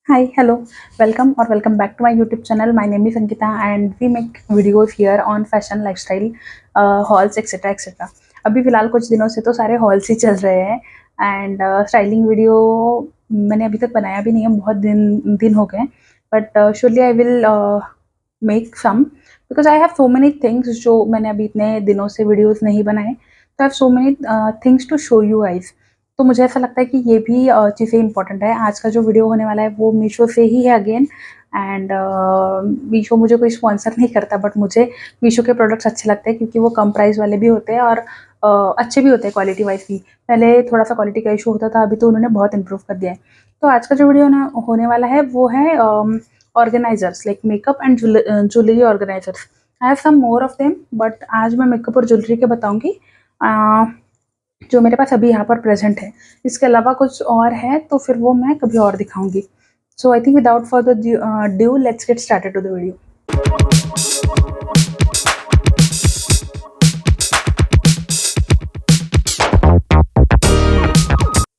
Hi, hello, welcome or welcome back to my YouTube channel. My name is Ankita and we make videos here on fashion, lifestyle, hauls, etc. etc. अभी फिलहाल कुछ दिनों से तो सारे halls ही चल रहे हैं एंड स्टाइलिंग वीडियो मैंने अभी तक बनाया भी नहीं है, बहुत दिन दिन हो गए but surely I will make some because I have so many things जो मैंने अभी इतने दिनों से वीडियोस नहीं बनाए, तो I have so many things to show you guys. तो मुझे ऐसा लगता है कि ये भी चीज़ें इंपॉर्टेंट है। आज का जो वीडियो होने वाला है वो मीशो से ही है अगेन एंड मीशो मुझे कोई स्पॉन्सर नहीं करता बट मुझे मीशो के प्रोडक्ट्स अच्छे लगते हैं क्योंकि वो कम प्राइस वाले भी होते हैं और अच्छे भी होते हैं क्वालिटी वाइज भी। पहले थोड़ा सा क्वालिटी का इशू होता था, अभी तो उन्होंने बहुत इंप्रूव कर दिया है। तो आज का जो वीडियो होने वाला है वो है organisers like makeup and jewellery organisers. I have some more of them but आज मैं मेकअप और ज्वेलरी के बताऊंगी जो मेरे पास अभी यहाँ पर प्रेजेंट है। इसके अलावा कुछ और है तो फिर वो मैं कभी और दिखाऊंगी। So I think without further due let's get started to the video.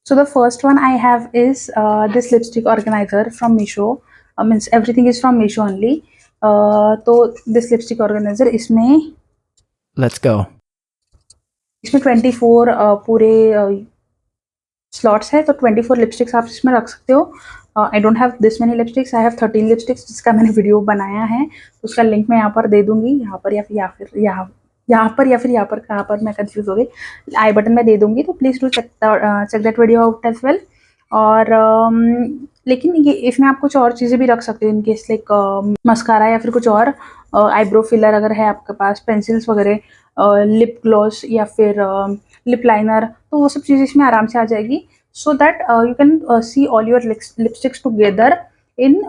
So the first one I have is this lipstick organizer from Meesho. Means everything is from Meesho only. तो this lipstick organizer इसमें Let's go. 24 पूरे slots है, तो 24 lipsticks आप इसमें रख सकते हो। आई don't have this many lipsticks, I have 13 lipsticks जिसका मैंने वीडियो बनाया है, तो उसका लिंक मैं यहाँ पर दे दूंगी, यहाँ पर यहाँ पर कहाँ पर मैं कंफ्यूज हो गई, आई बटन में दे दूंगी, तो please do check that video out as well. और लेकिन ये इसमें आप कुछ और चीज़ें भी रख सकते हो इनकेस लाइक मस्कारा या फिर कुछ और आईब्रो फिलर अगर है आपके पास, पेंसिल्स वगैरह, लिप ग्लॉस या फिर लिप लाइनर, तो वो सब चीज़ें इसमें आराम से आ जाएगी। So that you can see all your lipsticks together in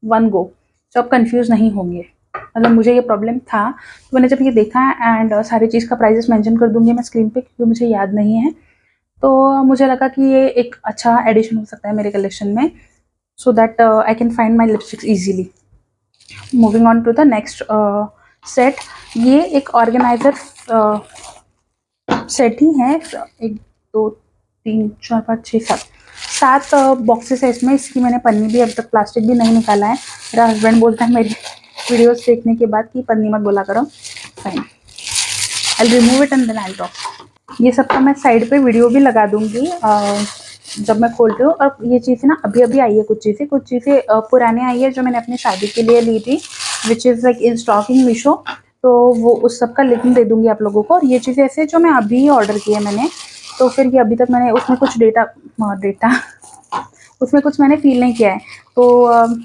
one go, तो आप कंफ्यूज नहीं होंगे। मतलब मुझे ये प्रॉब्लम था, तो मैंने जब ये देखा एंड सारी चीज़ का प्राइजेस मेंशन कर दूंगी मैं स्क्रीन पे क्योंकि मुझे याद नहीं है, तो मुझे लगा कि ये एक अच्छा एडिशन हो सकता है मेरे कलेक्शन में, so that I can find my lipsticks easily. Moving on to the next set, ये एक ऑर्गेनाइजर सेट ही है। 1 2 3 4 5 6 7 बॉक्सेस है इसमें। इसकी मैंने पन्नी भी अभी तक प्लास्टिक भी नहीं निकाला है। मेरा हस्बैंड बोलता है मेरी वीडियोस देखने के बाद कि पन्नी मत बोला करो। Fine, I remove it and then I talk. ये सबका मैं साइड पे वीडियो भी लगा दूंगी जब मैं खोल रही हूँ। और ये चीज़ें ना अभी अभी आई है, कुछ चीज़ें पुरानी आई है जो मैंने अपनी शादी के लिए ली थी, which is like in stock in Meesho, तो वो उस सब का लिंक दे दूंगी आप लोगों को। और ये चीज़ें ऐसे जो मैं अभी ऑर्डर की है मैंने, तो फिर ये अभी तक मैंने उसमें कुछ डेटा उसमें कुछ मैंने फील नहीं किया है, तो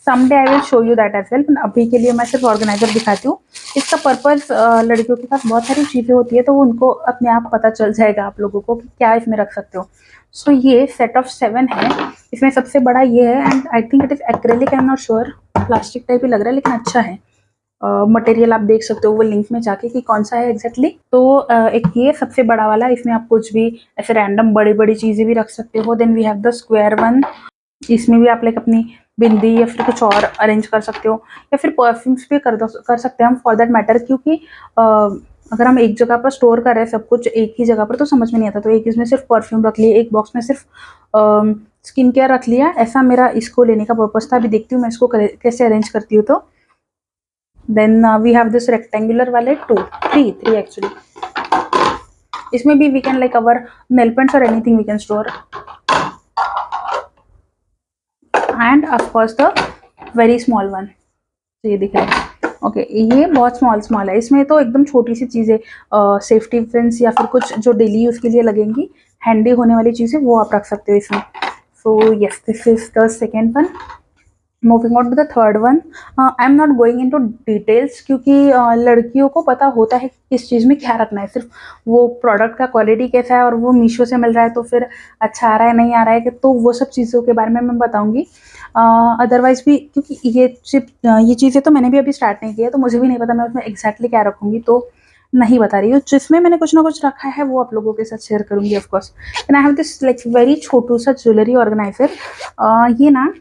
someday I will show you that as well. अभी के लिए मैं सिर्फ ऑर्गेनाइजर दिखाती हूँ। इसका पर्पज़ लड़कियों के पास बहुत सारी चीज़ें होती है, तो वो उनको अपने आप पता चल जाएगा आप लोगों को कि क्या इसमें रख सकते हो। सो ये सेट ऑफ 7 है। इसमें सबसे बड़ा ये है and I think it is acrylic, I am not sure, plastic type ही लग रहा है लेकिन अच्छा है। मटेरियल आप देख सकते हो वो लिंक में जाके कि कौन सा है एग्जैक्टली। तो एक ये सबसे बड़ा वाला, इसमें आप कुछ भी ऐसे रैंडम बड़ी बड़ी चीज़ें भी रख सकते हो। Then we have the square one, इसमें भी आप लाइक अपनी बिंदी या फिर कुछ और अरेंज कर सकते हो, या फिर परफ्यूम्स भी कर सकते हैं हम फॉर दैट मैटर, क्योंकि अगर हम एक जगह पर स्टोर कर रहे हैं सब कुछ एक ही जगह पर तो समझ में नहीं आता। तो एक इसमें सिर्फ परफ्यूम रख लिए, एक बॉक्स में सिर्फ स्किन केयर रख लिया, ऐसा मेरा इसको लेने का पर्पज था। अभी देखती हूँ मैं इसको कैसे अरेंज करती हूँ। तो then we have this rectangular वाले 3 एक्चुअली। इसमें भी we can like our nail paints और anything we can store, and of course the very small one. तो ये दिख रहा है, ओके ये बहुत स्मॉल है। इसमें तो एकदम छोटी सी चीज़ें, सेफ्टी पिन्स या फिर कुछ जो डेली यूज़ के लिए लगेंगी, हैंडी होने वाली चीज़ें, वो आप रख सकते हो इसमें। So yes, this is the second one. Moving on to the third one, I am not going into details क्योंकि लड़कियों को पता होता है किस चीज़ में क्या रखना है, सिर्फ वो प्रोडक्ट का क्वालिटी कैसा है और वो मीशो से मिल रहा है तो फिर अच्छा आ रहा है नहीं आ रहा है, कि तो वो सब चीज़ों के बारे में मैं बताऊंगी। अदरवाइज भी क्योंकि ये चीज़ें तो मैंने भी अभी स्टार्ट नहीं किया है, तो मुझे भी नहीं पता मैं उसमें एग्जैक्टली क्या रखूँगी, तो नहीं बता रही हूँ। जिसमें मैंने कुछ ना कुछ रखा है वो आप लोगों के साथ शेयर करूँगी of course. And I have this like very छोटू सा ज्वेलरी ऑर्गेनाइजर। ये ना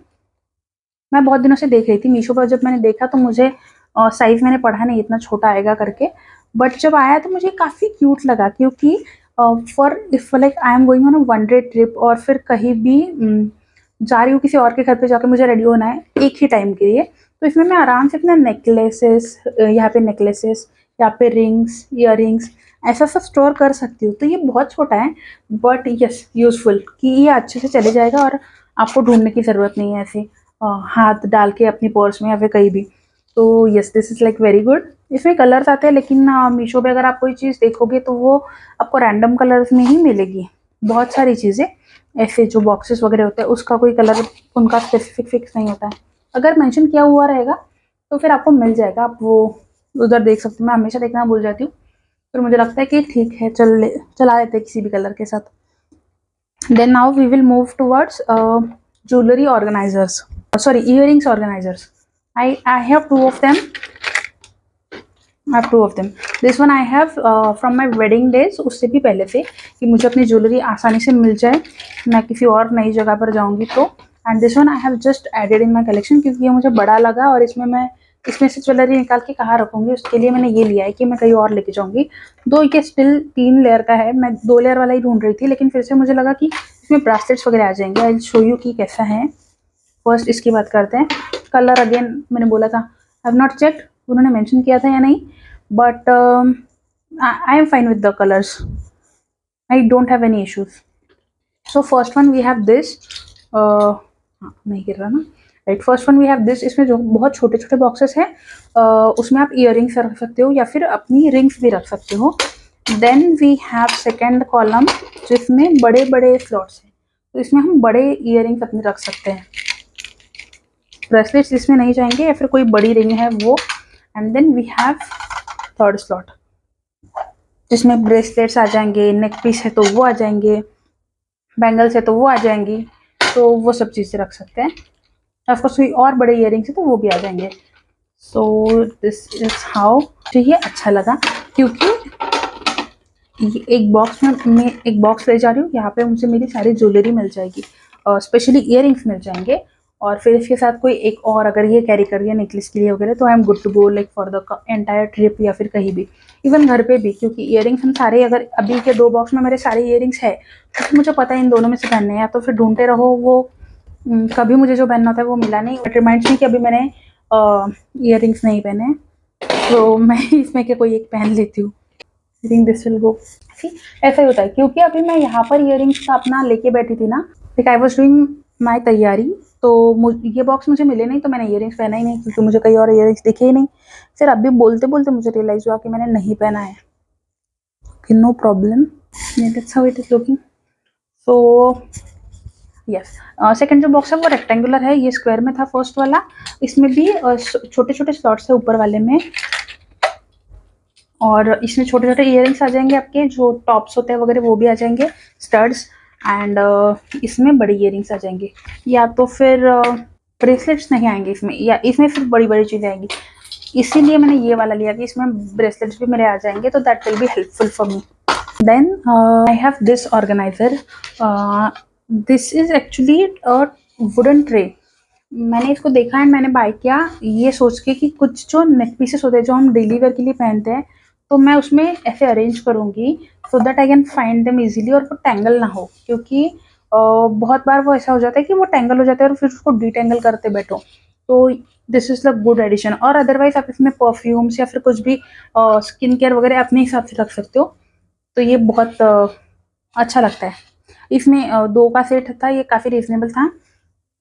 मैं बहुत दिनों से देख रही थी मीशो पर, जब मैंने देखा तो मुझे साइज़ मैंने पढ़ा नहीं इतना छोटा आएगा करके, बट जब आया तो मुझे काफ़ी क्यूट लगा क्योंकि for if like I am going on a one day trip और फिर कहीं भी जा रही हूँ किसी और के घर पे जाके मुझे रेडी होना है एक ही टाइम के लिए, तो इसमें मैं आराम से अपना नेकलेसेस, यहाँ पे नेकलेसेस, यहाँ पे रिंग्स, इयररिंग्स ऐसा सब स्टोर कर सकती हूँ। तो ये बहुत छोटा है बट यस यूजफुल, कि ये अच्छे से चले जाएगा और आपको ढूंढने की ज़रूरत नहीं है ऐसे हाथ डाल के अपनी पर्स में या फिर कहीं भी। तो yes this is like very good. इसमें कलर्स आते हैं लेकिन मीशो पे अगर आप कोई चीज़ देखोगे तो वो आपको रैंडम कलर्स में ही मिलेगी। बहुत सारी चीज़ें ऐसे जो बॉक्सेस वगैरह होते हैं उसका कोई कलर उनका स्पेसिफिक फिक्स नहीं होता है, अगर मेंशन किया हुआ रहेगा तो फिर आपको मिल जाएगा, आप वो उधर देख सकते हो। मैं हमेशा देखना भूल जाती हूँ, फिर मुझे लगता है कि ठीक है चला लेते हैं किसी भी कलर के साथ। Then now we will move towards jewellery organisers, sorry earrings organisers. I have two of them. I have two of them. This one I have from my wedding days, उससे भी पहले से, कि मुझे अपनी ज्वेलरी आसानी से मिल जाए मैं किसी और नई जगह पर जाऊंगी तो। And this one I have just added in my collection क्योंकि ये मुझे बड़ा लगा और इसमें से ज्वेलरी निकाल के कहाँ रखूंगी, उसके लिए मैंने ये लिया है कि मैं कहीं और लेके जाऊंगी। दो ये स्टिल 3 लेयर का है, मैं 2 लेयर वाला ही ढूंढ रही थी लेकिन फिर से मुझे लगा कि इसमें ब्रासलेट्स वगैरह आ जाएंगे। आई विल शो यू कि कैसा है। फर्स्ट इसकी बात करते हैं। कलर अगेन मैंने बोला था आई हैव नॉट चेक्ड उन्होंने मेंशन किया था या नहीं, but I am fine with the colours, I don't have any issues. So first one we have this, नहीं गिर रहा ना, right. First one we have this, इसमें जो बहुत छोटे छोटे बॉक्सेस हैं उसमें आप इयररिंग्स रख सकते हो या फिर अपनी रिंग्स भी रख सकते हो। Then we have second column जिसमें बड़े बड़े स्लॉट्स हैं, तो इसमें हम बड़े इयररिंग्स अपने रख सकते हैं। ब्रेसलेट्स इसमें नहीं जाएंगे या फिर कोई बड़ी रिंग है वो। And then we have third slot जिसमें ब्रेसलेट्स आ जाएंगे, नेक पीस है तो वो आ जाएंगे, बैंगल्स है तो वो आ जाएंगी, तो वो सब चीज़ें रख सकते हैं। ऑफकोर्स कोई और बड़े इयररिंग्स है तो वो भी आ जाएंगे। So this is how. तो ये अच्छा लगा क्योंकि ये एक बॉक्स में मैं एक बॉक्स ले जा रही हूँ, यहाँ पे मुझे मेरी सारी ज्वेलरी मिल जाएगी और स्पेशली इयररिंग्स मिल जाएंगे। और फिर इसके साथ कोई एक और अगर ये कैरी कर दिया नेकलेस के लिए वगैरह तो I am good to go like for the entire trip या फिर कहीं भी, इवन घर पे भी। क्योंकि इयररिंग्स हम सारे, अगर अभी के 2 बॉक्स में मेरे सारे इयररिंग्स है तो मुझे पता है इन दोनों में से पहनने हैं, या तो फिर ढूंढते रहो वो कभी मुझे जो पहनना होता है वो मिला नहीं। बट रिमाइंड्स मी कि अभी मैंने इयररिंग्स नहीं पहने तो मैं इसमें के कोई एक पहन लेती हूँ। I think this will go. ऐसा ही होता है क्योंकि अभी मैं यहाँ पर इयररिंग्स का अपना लेके बैठी थी ना, like I was doing my तैयारी, तो ये बॉक्स मुझे मिले नहीं तो मैंने इयररिंग्स पहना ही नहीं क्योंकि मुझे कहीं और इयररिंग्स दिखे ही नहीं। फिर अभी बोलते बोलते मुझे रियलाइज हुआ कि मैंने नहीं पहना है। No problem, that's how it is looking. So yes, second जो बॉक्स है वो रेक्टेंगुलर है, ये स्क्वायर में था फर्स्ट वाला। इसमें भी छोटे छोटे स्लॉट्स है ऊपर वाले में, और इसमें छोटे छोटे इयररिंग्स आ जाएंगे आपके, जो टॉप्स होते हैं वगैरह वो भी आ जाएंगे, स्टड्स। एंड इसमें बड़ी इयररिंग्स आ जाएंगे, या तो फिर ब्रेसलेट्स नहीं आएंगे इसमें, या इसमें फिर बड़ी बड़ी चीज़ें आएंगी। इसीलिए मैंने ये वाला लिया कि इसमें ब्रेसलेट्स भी मेरे आ जाएंगे, तो that will be helpful for me. Then I have this organiser. This is actually a wooden tray. मैंने इसको देखा है, मैंने बाय किया ये सोच के कि कुछ जो नेक पीसेस होते हैं जो हम डेली वेयर के लिए पहनते हैं तो मैं उसमें ऐसे अरेंज करूँगी सो that I can find them easily और वो टैंगल ना हो, क्योंकि बहुत बार वो ऐसा हो जाता है कि वो टैंगल हो जाता है और फिर उसको डिटेंगल करते बैठो। तो this is the good addition. और अदरवाइज आप इसमें परफ्यूम्स या फिर कुछ भी स्किन केयर वगैरह अपने हिसाब से रख सकते हो, तो ये बहुत अच्छा लगता है। इसमें 2 का सेट था, ये काफ़ी रीजनेबल था।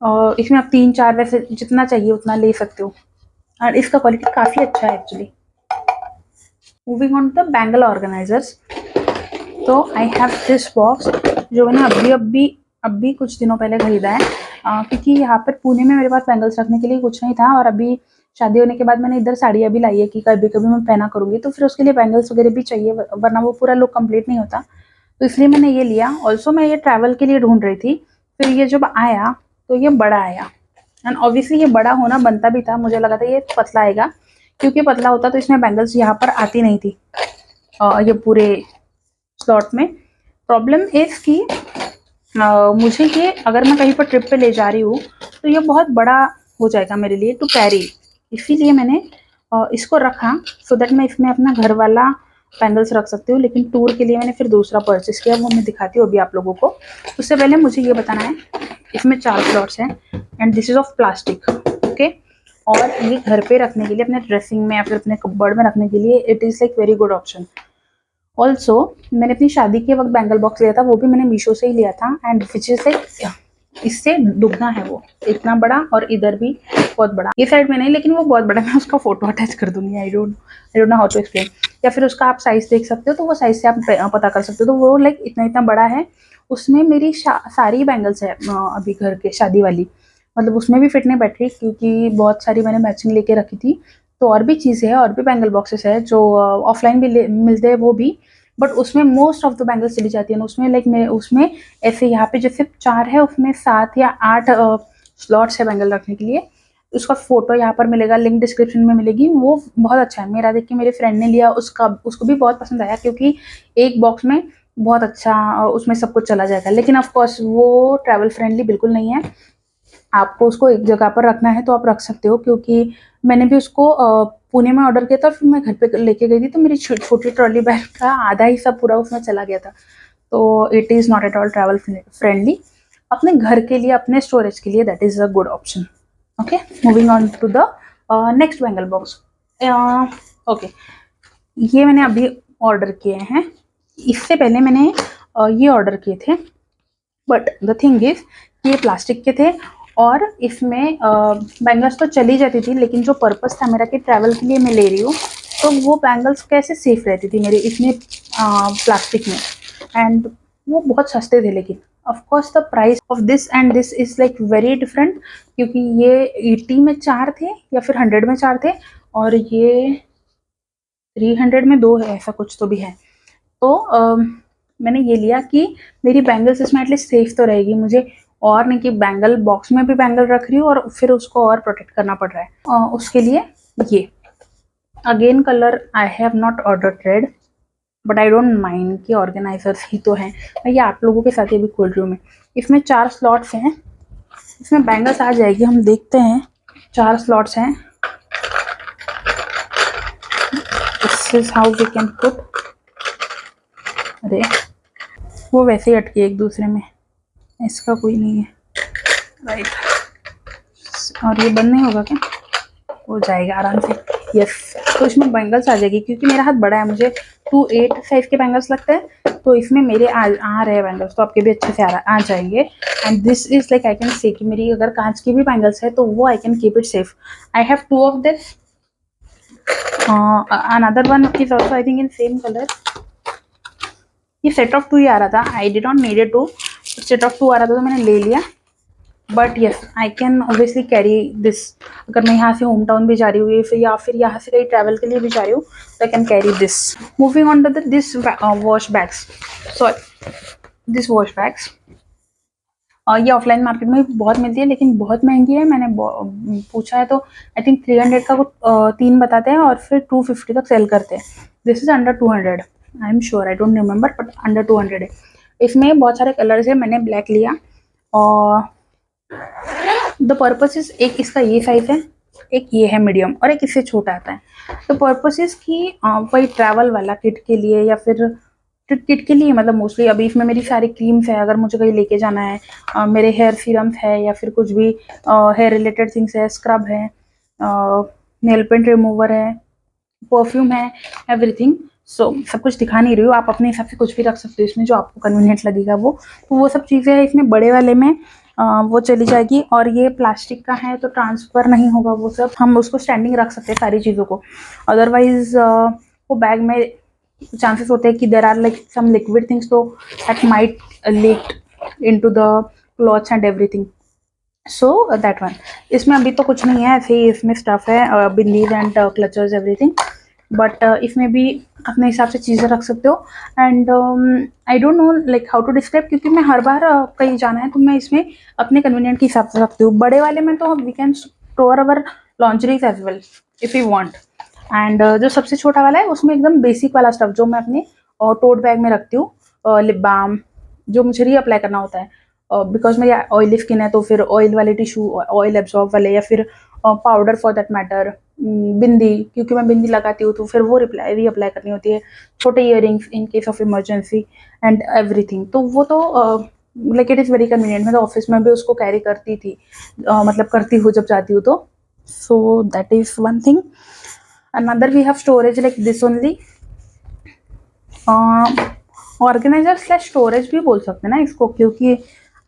और इसमें आप 3-4 वैसे जितना चाहिए उतना ले सकते हो, और इसका क्वालिटी काफ़ी अच्छा है actually. Moving on the bangle organisers, तो आई हैव दिस बॉक्स जो मैंने अभी कुछ दिनों पहले खरीदा है, क्योंकि यहाँ पर पुणे में मेरे पास बैंगल्स रखने के लिए कुछ नहीं था, और अभी शादी होने के बाद मैंने इधर साड़ियाँ भी लाई है कि कभी कभी मैं पहना करूँगी, तो फिर उसके लिए बैंगल्स वगैरह भी चाहिए वरना वो पूरा लुक कंप्लीट नहीं होता, तो इसलिए मैंने ये लिया। ऑल्सो मैं ये ट्रैवल के लिए ढूंढ रही थी, फिर ये जब आया तो ये बड़ा आया, एंड ऑब्वियसली ये बड़ा होना बनता भी था, मुझे लगा था ये पतला आएगा, क्योंकि पतला होता तो इसमें बैंगल्स यहाँ पर आती नहीं थी ये पूरे स्लॉट में। प्रॉब्लम इज़ कि मुझे ये अगर मैं कहीं पर ट्रिप पे ले जा रही हूँ तो ये बहुत बड़ा हो जाएगा मेरे लिए टू कैरी, इसीलिए मैंने इसको रखा सो दैट मैं इसमें अपना घर वाला बैंगल्स रख सकते हो। लेकिन टूर के लिए मैंने फिर दूसरा परचेस किया, वो मैं दिखाती हूँ अभी आप लोगों को। उससे पहले मुझे ये बताना है, इसमें 4 स्लॉट्स हैं and this is of plastic, okay. और ये घर पे रखने के लिए, अपने ड्रेसिंग में या फिर अपने कपबोर्ड में रखने के लिए it is like very good option. Also मैंने अपनी शादी के वक्त बैंगल बॉक्स लिया था, वो भी मैंने मीशो से ही लिया था एंड विच इज लाइक इससे दुगना है, वो इतना बड़ा और इधर भी बहुत बड़ा। ये साइड में नहीं, लेकिन वो बहुत बड़ा, मैं उसका फोटो अटैच कर दूंगी। I don't know how to explain. या फिर उसका आप साइज देख सकते हो, तो वो साइज से आप पता कर सकते हो। तो वो लाइक इतना इतना बड़ा है। उसमें मेरी सारी बैंगल्स है अभी घर के, शादी वाली, मतलब उसमें भी फिट नहीं बैठ रही क्योंकि बहुत सारी मैंने मैचिंग लेके रखी थी। तो और भी चीज़ें हैं, और भी बैंगल बॉक्सेस है जो ऑफलाइन भी मिलते हैं वो भी, बट उसमें मोस्ट ऑफ द बैंगल्स चली जाती है ना उसमें। लाइक मैं उसमें ऐसे यहाँ पे जैसे 4 है, उसमें 7 या 8 स्लॉट्स है बैंगल रखने के लिए। उसका फोटो यहाँ पर मिलेगा, लिंक डिस्क्रिप्शन में मिलेगी। वो बहुत अच्छा है, मेरा देख के मेरे फ्रेंड ने लिया, उसको भी बहुत पसंद आया क्योंकि एक बॉक्स में बहुत अच्छा उसमें सब कुछ चला जाएगा। लेकिन ऑफ कोर्स वो ट्रैवल फ्रेंडली बिल्कुल नहीं है। आपको उसको एक जगह पर रखना है तो आप रख सकते हो, क्योंकि मैंने भी उसको पुणे में ऑर्डर किया था, फिर मैं घर पे लेके गई थी, तो मेरी छोटी ट्रॉली बैग का आधा ही सब पूरा उसमें चला गया था। तो it is not at all travel friendly. अपने घर के लिए, अपने स्टोरेज के लिए that is a good option. Okay, moving on to the next bangle box. Okay, ये मैंने अभी ऑर्डर किए हैं। इससे पहले मैंने ये ऑर्डर किए थे, बट द थिंग इज ये प्लास्टिक के थे और इसमें बैंगल्स तो चली जाती थी, लेकिन जो पर्पस था मेरा कि ट्रैवल के लिए मैं ले रही हूँ, तो वो बैंगल्स कैसे सेफ रहती थी मेरी इसमें प्लास्टिक में। एंड वो बहुत सस्ते थे, लेकिन of course the price of this and this is like very different, क्योंकि ये 80 में 4 थे या फिर 100 में 4 थे, और ये 300 में 2 है, ऐसा कुछ तो भी है। तो मैंने ये लिया कि मेरी बैंगल्स इसमें एटलीस्ट सेफ तो रहेगी मुझे, और नहीं कि बैंगल बॉक्स में भी बैंगल रख रही हूँ और फिर उसको और प्रोटेक्ट करना पड़ रहा है। उसके लिए ये again colour I have not order red, but I don't mind कि ऑर्गेनाइजर्स ही तो हैं। ये आप लोगों के साथ ये भी खोल रही हूँ मैं। इसमें 4 स्लॉट्स हैं, इसमें बैंगल्स आ जाएगी, हम देखते हैं। 4 स्लॉट्स हैं। This is how we can put. अरे वो वैसे ही अटके एक दूसरे में, इसका कोई नहीं है, राइट। और ये बंद नहीं होगा क्या? हो जाएगा आराम से, यस। तो इसमें बैंगल्स आ जाएगी, क्योंकि मेरा हाथ बड़ा है, मुझे 2.8 साइज के बैंगल्स लगते हैं, तो इसमें मेरे आ रहे हैं बैंगल्स, तो आपके भी अच्छे से आ जाएंगे। And this is like I can say कि मेरी अगर कांच की भी बैंगल्स है तो वो आई can keep it safe. I have 2 of this, another one is also I think in same colour. ये सेट ऑफ 2 ही आ रहा था, I did not needed 2, set of 2 आ रहा था तो मैंने ले लिया। But yes I can obviously carry this, अगर मैं यहाँ से होम टाउन भी जा रही हूँ फिर या फिर यहाँ से कहीं ट्रैवल के लिए भी जा रही हूँ, तो I can carry this. Moving on to this wash bags, sorry this wash bags. ये ऑफलाइन मार्केट में बहुत मिलती है, लेकिन बहुत महंगी है। मैंने पूछा है तो आई थिंक 300 का कुछ 3 बताते हैं और फिर 250 तक सेल करते हैं। This is under 200, I am sure, I don't remember, but under 200 है। इसमें बहुत सारे कलर्स है, मैंने ब्लैक लिया। और द पर्पस इज, एक इसका ये साइज है, एक ये है मीडियम, और एक इससे छोटा आता है। तो पर्पस इज कि वही ट्रैवल वाला किट के लिए, या फिर किट के लिए, मतलब मोस्टली अभी इसमें मेरी सारी क्रीम्स है, अगर मुझे कहीं लेके जाना है, मेरे हेयर सीरम्स है, या फिर कुछ भी हेयर रिलेटेड थिंग्स है, स्क्रब है, नेल पेंट रिमूवर है, परफ्यूम है, एवरीथिंग। सो सब कुछ दिखा नहीं रही हूँ, आप अपने हिसाब से कुछ भी रख सकते हो इसमें, जो आपको कन्वीनियंट लगेगा वो। तो वो सब चीज़ें हैं इसमें, बड़े वाले में वो चली जाएगी। और ये प्लास्टिक का है तो ट्रांसफ़र नहीं होगा वो सब, हम उसको स्टैंडिंग रख सकते हैं सारी चीज़ों को। अदरवाइज वो बैग में चांसेस होते हैं कि there are like some liquid things, तो that might leak into the clothes and everything. So that one. इसमें अभी तो कुछ नहीं है, ऐसे ही इसमें स्टफ है, bindis and clutchers everything. But इसमें भी अपने हिसाब से चीज़ें रख सकते हो। And I don't know like how to describe, क्योंकि मैं हर बार कहीं जाना है तो मैं इसमें अपने कन्वीनियंट के हिसाब से रखती हूँ। बड़े वाले में तो we can store our laundries as well if you want. And जो सबसे छोटा वाला है उसमें एकदम बेसिक वाला स्टफ जो मैं अपने टोट बैग में रखती हूँ, लिप बाम जो मुझे रीअप्लाई करना होता है, बिकॉज मेरी ऑयली स्किन है, तो फिर ऑयल वाले टिश्यू, ऑयल एब्जॉर्ब वाले, या फिर पाउडर फॉर दैट मैटर, बिंदी, क्योंकि मैं बिंदी लगाती हूँ तो फिर वो रीअप्लाई करनी होती है, छोटे earrings in case of emergency and everything. तो वो तो like it is very convenient. मैं तो ऑफिस में भी उसको कैरी करती थी, मतलब करती हूँ जब जाती हूँ तो। So that is one thing. Another we have storage like this only, organiser slash storage भी बोल सकते हैं ना इसको, क्योंकि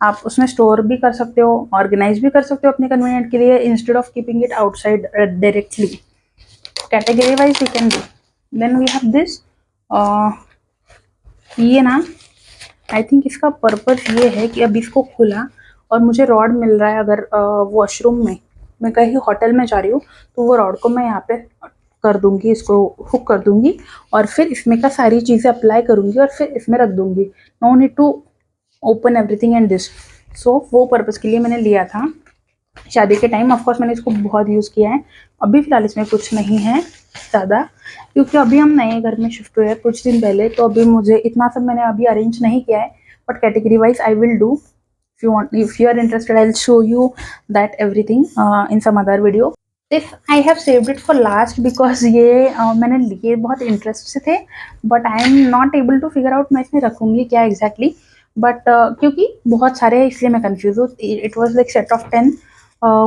आप उसमें स्टोर भी कर सकते हो, ऑर्गेनाइज भी कर सकते हो अपने कन्वीनियंट के लिए, instead of keeping it outside directly. Category wise we can do. Then we have this, ये ना आई थिंक इसका पर्पस ये है कि अब इसको खुला और मुझे रॉड मिल रहा है, अगर वॉशरूम में मैं कहीं होटल में जा रही हूँ तो वो रॉड को मैं यहाँ पे कर दूंगी, इसको हुक कर दूंगी और फिर इसमें का सारी चीज़ें अप्लाई करूंगी और फिर इसमें रख दूंगी। No need to open everything and this. So वो पर्पज़ के लिए मैंने लिया था शादी के टाइम। ऑफकोर्स मैंने इसको बहुत यूज़ किया है। अभी फ़िलहाल इसमें कुछ नहीं है ज़्यादा, क्योंकि अभी हम नए घर में शिफ्ट हुए हैं कुछ दिन पहले, तो अभी मुझे इतना सब मैंने अभी अरेंज नहीं किया है। But category wise I will do. if you are interested, I'll show you that everything in some other video. If I have saved it for last because ये मैंने लिए बहुत इंटरेस्ट से थे, but I am not able to figure out मैं इसमें रखूँगी क्या एग्जैक्टली। बट क्योंकि बहुत सारे हैं इसलिए मैं कंफ्यूज हूँ। It was like set of 10,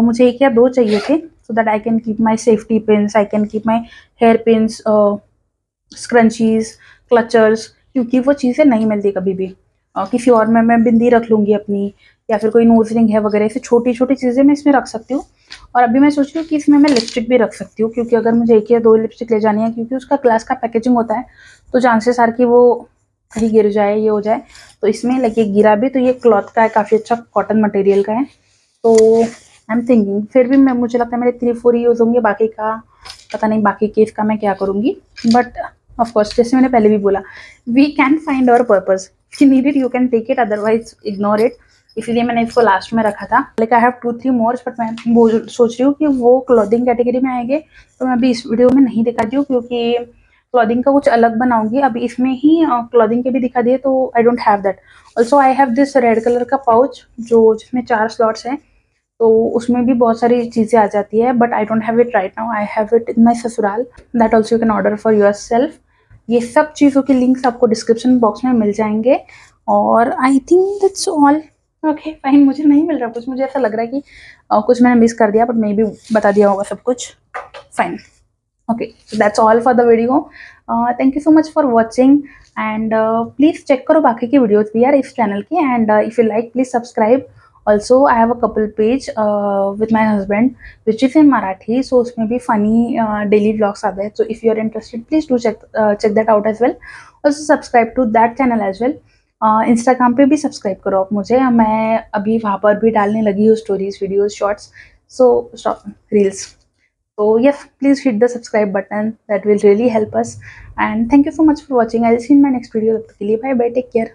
मुझे एक या दो चाहिए थे, so that I can keep my safety pins, I can keep my hair pins, scrunchies, clutchers, क्योंकि वो चीज़ें नहीं मिलती कभी भी। किसी और में मैं बिंदी रख लूँगी अपनी, या फिर कोई नोज रिंग है वगैरह, ऐसी छोटी छोटी चीज़ें मैं इसमें रख सकती हूँ। और अभी मैं सोच रही हूँ कि इसमें मैं लिपस्टिक भी रख सकती हूँ, क्योंकि अगर मुझे एक या दो लिपस्टिक ले जानी है, क्योंकि उसका ग्लास का पैकेजिंग होता है, तो चांसेस आर कि वो कहीं गिर जाए, ये हो जाए। तो इसमें लगे गिरा भी तो ये क्लॉथ का है, काफ़ी अच्छा कॉटन मटेरियल का है। तो आई एम थिंकिंग, फिर भी मैं, मुझे लगता है मेरे 3-4 यूज़ होंगे, बाकी का पता नहीं, बाकी केस का मैं क्या करूँगी। बट ऑफकोर्स जैसे मैंने पहले भी बोला, we can find our purpose. If you need it you can take it, otherwise ignore it. इसीलिए मैंने इसको लास्ट में रखा था। Like I have 2-3 mores, but मैं वो सोच रही हूँ कि वो क्लॉथिंग कैटेगरी में आएंगे, तो मैं अभी इस वीडियो में नहीं दिखाती हूँ, क्योंकि क्लॉथिंग का कुछ अलग बनाऊंगी। अभी इसमें ही क्लॉथिंग के भी दिखा दिए, तो आई don't have that. Also I have this red colour का पाउच, जो जिसमें 4 स्लॉट्स हैं, तो उसमें भी बहुत सारी चीज़ें आ जाती है, but I don't have it right now, I have it in my ससुराल। That also you can order for yourself. ये सब चीज़ों के लिंक्स आपको डिस्क्रिप्शन बॉक्स में मिल जाएंगे। और I think that's all. Okay fine, मुझे नहीं मिल रहा कुछ, मुझे ऐसा लग रहा है कि कुछ मैंने मिस कर दिया, बट मे भी बता दिया होगा सब कुछ। Fine, okay, so that's all for the video. Thank you so much for watching, and please check करो बाकी की videos भी यार इस channel की, and if you like please subscribe. Also I have a couple page with my husband which is in Marathi, so उसमें भी funny daily vlogs आते हैं, so if you are interested please do check that out as well. Also subscribe to that channel as well. Instagram पे भी subscribe करो आप मुझे, मैं अभी वहाँ पर भी डालने लगी हूँ stories, videos, shorts, so reels. So yes, please hit the subscribe button. That will really help us. And thank you so much for watching. I'll see you in my next video. Bye bye. Take care.